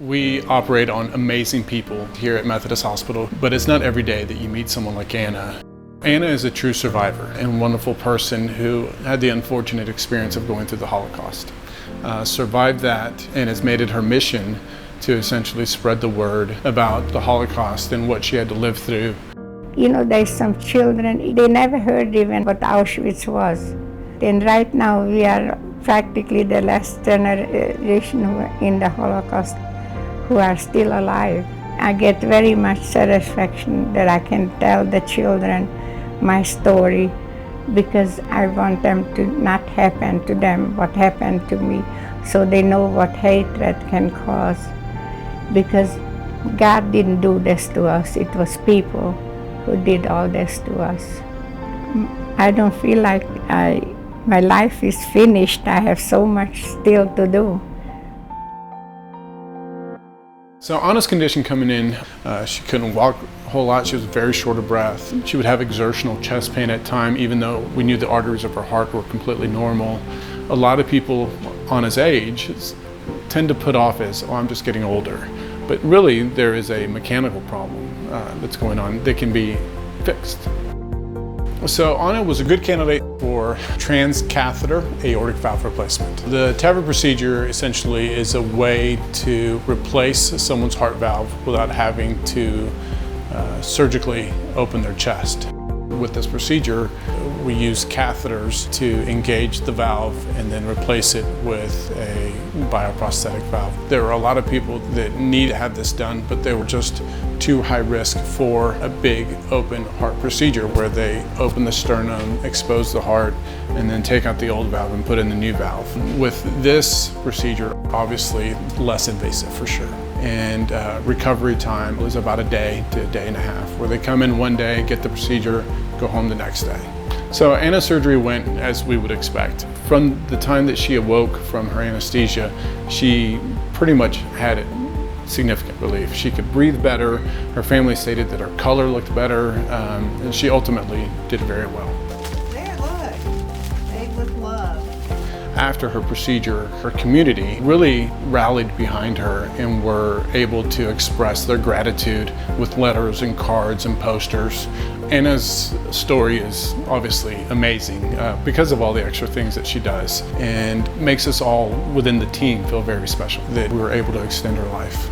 We operate on amazing people here at Methodist Hospital, but it's not every day that you meet someone like Anna. Anna is a true survivor and wonderful person who had the unfortunate experience of going through the Holocaust. Survived that and has made it her mission to essentially spread the word about the Holocaust and what she had to live through. You know, there's some children, they never heard even what Auschwitz was. And right now we are practically the last generation in the Holocaust who are still alive. I get very much satisfaction that I can tell the children my story because I want them to not happen to them what happened to me, so they know what hatred can cause. Because God didn't do this to us, it was people who did all this to us. I don't feel like my life is finished. I have so much still to do. So Anna's condition coming in, she couldn't walk a whole lot. She was very short of breath. She would have exertional chest pain at times, even though we knew the arteries of her heart were completely normal. A lot of people Anna's age tend to put off as, oh, I'm just getting older. But really, there is a mechanical problem that's going on that can be fixed. So Anna was a good candidate for transcatheter aortic valve replacement. The TAVR procedure essentially is a way to replace someone's heart valve without having to surgically open their chest. With this procedure, we use catheters to engage the valve and then replace it with a bioprosthetic valve. There are a lot of people that need to have this done, but they were just too high risk for a big open heart procedure where they open the sternum, expose the heart, and then take out the old valve and put in the new valve. With this procedure, obviously less invasive for sure. And recovery time was about a day to a day and a half, where they come in one day, get the procedure, go home the next day. So Anna's surgery went as we would expect. From the time that she awoke from her anesthesia, she pretty much had significant relief. She could breathe better. Her family stated that her color looked better, and she ultimately did very well. There, look. They with love. After her procedure, her community really rallied behind her and were able to express their gratitude with letters and cards and posters. Anna's story is obviously amazing because of all the extra things that she does, and makes us all within the team feel very special that we were able to extend her life.